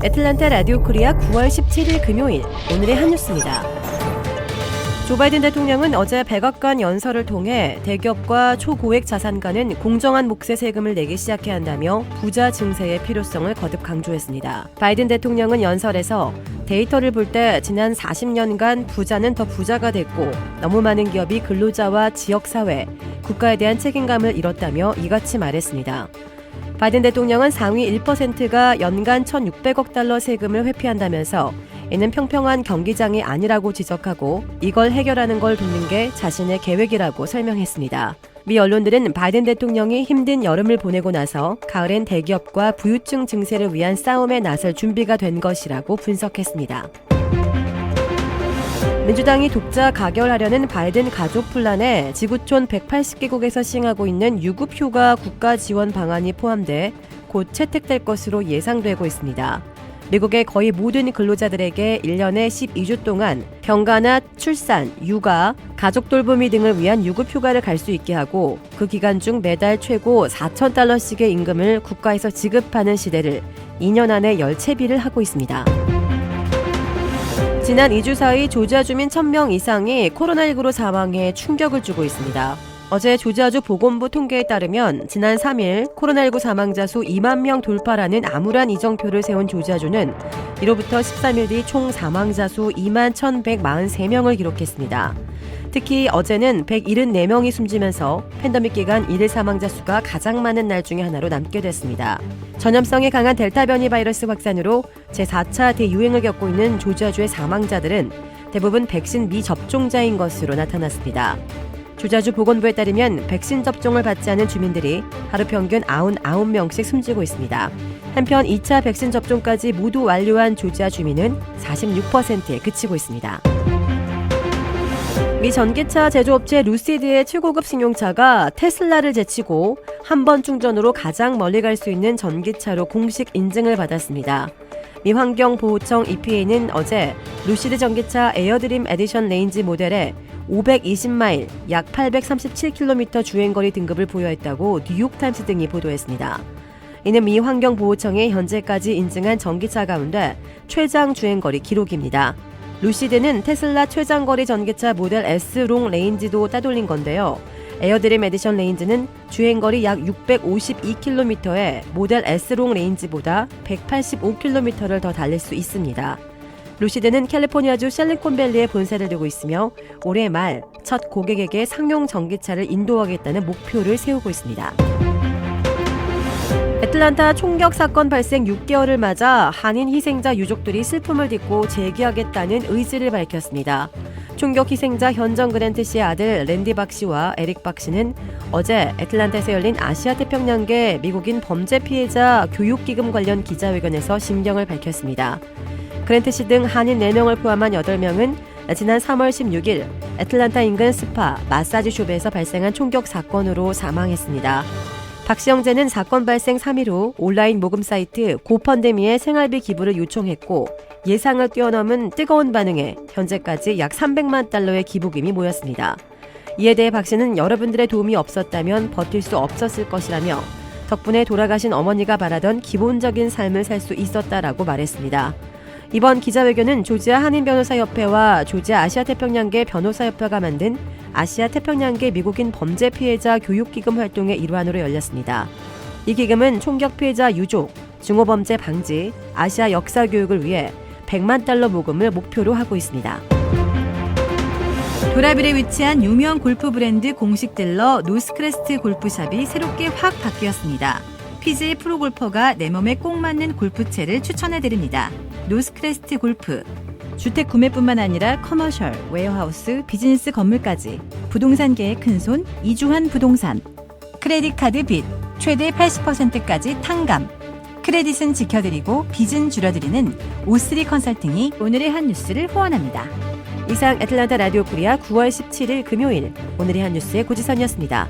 애틀란타 라디오 코리아 9월 17일 금요일 오늘의 한 뉴스입니다. 조 바이든 대통령은 어제 백악관 연설을 통해 대기업과 초고액 자산가는 공정한 몫의 세금을 내기 시작해야 한다며 부자 증세의 필요성을 거듭 강조했습니다. 바이든 대통령은 연설에서 데이터를 볼 때 지난 40년간 부자는 더 부자가 됐고 너무 많은 기업이 근로자와 지역사회, 국가에 대한 책임감을 잃었다며 이같이 말했습니다. 바이든 대통령은 상위 1%가 연간 1,600억 달러 세금을 회피한다면서 이는 평평한 경기장이 아니라고 지적하고 이걸 해결하는 걸 돕는 게 자신의 계획이라고 설명했습니다. 미 언론들은 바이든 대통령이 힘든 여름을 보내고 나서 가을엔 대기업과 부유층 증세를 위한 싸움에 나설 준비가 된 것이라고 분석했습니다. 민주당이 독자 가결하려는 바이든 가족 플랜에 지구촌 180개국에서 시행하고 있는 유급휴가 국가 지원 방안이 포함돼 곧 채택될 것으로 예상되고 있습니다. 미국의 거의 모든 근로자들에게 1년에 12주 동안 병가나 출산, 육아, 가족 돌보미 등을 위한 유급휴가를 갈 수 있게 하고 그 기간 중 매달 최고 4,000달러씩의 임금을 국가에서 지급하는 시대를 2년 안에 열채비를 하고 있습니다. 지난 2주 사이 조지아 주민 1,000명 이상이 코로나19로 사망해 충격을 주고 있습니다. 어제 조지아주 보건부 통계에 따르면 지난 3일 코로나19 사망자 수 2만 명 돌파라는 암울한 이정표를 세운 조지아주는 이로부터 13일 뒤 총 사망자 수 2만 1,143명을 기록했습니다. 특히 어제는 174명이 숨지면서 팬데믹 기간 일일 사망자 수가 가장 많은 날 중에 하나로 남게 됐습니다. 전염성이 강한 델타 변이 바이러스 확산으로 제4차 대유행을 겪고 있는 조지아주의 사망자들은 대부분 백신 미접종자인 것으로 나타났습니다. 조지아주 보건부에 따르면 백신 접종을 받지 않은 주민들이 하루 평균 99명씩 숨지고 있습니다. 한편 2차 백신 접종까지 모두 완료한 조지아 주민은 46%에 그치고 있습니다. 미 전기차 제조업체 루시드의 최고급 승용차가 테슬라를 제치고 한 번 충전으로 가장 멀리 갈 수 있는 전기차로 공식 인증을 받았습니다. 미 환경보호청 EPA는 어제 루시드 전기차 에어드림 에디션 레인지 모델에 520마일, 약 837km 주행거리 등급을 부여했다고 뉴욕타임스 등이 보도했습니다. 이는 미 환경보호청이 현재까지 인증한 전기차 가운데 최장 주행거리 기록입니다. 루시드는 테슬라 최장거리 전기차 모델 S롱 레인지도 따돌린 건데요. 에어드림 에디션 레인지는 주행거리 약 652km에 모델 S롱 레인지보다 185km를 더 달릴 수 있습니다. 루시드는 캘리포니아주 실리콘밸리에 본사를 두고 있으며 올해 말 첫 고객에게 상용 전기차를 인도하겠다는 목표를 세우고 있습니다. 애틀란타 총격 사건 발생 6개월을 맞아 한인 희생자 유족들이 슬픔을 딛고 재기하겠다는 의지를 밝혔습니다. 총격 희생자 현정 그랜트 씨의 아들 랜디 박 씨와 에릭 박 씨는 어제 애틀란타에서 열린 아시아 태평양계 미국인 범죄 피해자 교육기금 관련 기자회견에서 심경을 밝혔습니다. 그랜트 씨 등 한인 4명을 포함한 8명은 지난 3월 16일 애틀란타 인근 스파, 마사지숍에서 발생한 총격 사건으로 사망했습니다. 박 씨 형제는 사건 발생 3일 후 온라인 모금 사이트 고펀데미에 생활비 기부를 요청했고 예상을 뛰어넘은 뜨거운 반응에 현재까지 약 300만 달러의 기부금이 모였습니다. 이에 대해 박 씨는 여러분들의 도움이 없었다면 버틸 수 없었을 것이라며 덕분에 돌아가신 어머니가 바라던 기본적인 삶을 살 수 있었다라고 말했습니다. 이번 기자회견은 조지아 한인변호사협회와 조지아 아시아태평양계 변호사협회가 만든 아시아 태평양계 미국인 범죄 피해자 교육기금 활동의 일환으로 열렸습니다. 이 기금은 총격 피해자 유족, 중호범죄 방지, 아시아 역사 교육을 위해 100만 달러 모금을 목표로 하고 있습니다. 도라빌에 위치한 유명 골프 브랜드 공식 딜러 노스크레스트 골프샵이 새롭게 확 바뀌었습니다. PGA 프로골퍼가 내 몸에 꼭 맞는 골프채를 추천해드립니다. 노스크레스트 골프. 주택 구매뿐만 아니라 커머셜, 웨어하우스, 비즈니스 건물까지 부동산계의 큰손 이주환 부동산. 크레딧 카드 빚 최대 80%까지 탕감. 크레딧은 지켜드리고 빚은 줄여드리는 O3 컨설팅이 오늘의 한 뉴스를 후원합니다. 이상 애틀란타 라디오 코리아 9월 17일 금요일 오늘의 한 뉴스의 고지선이었습니다.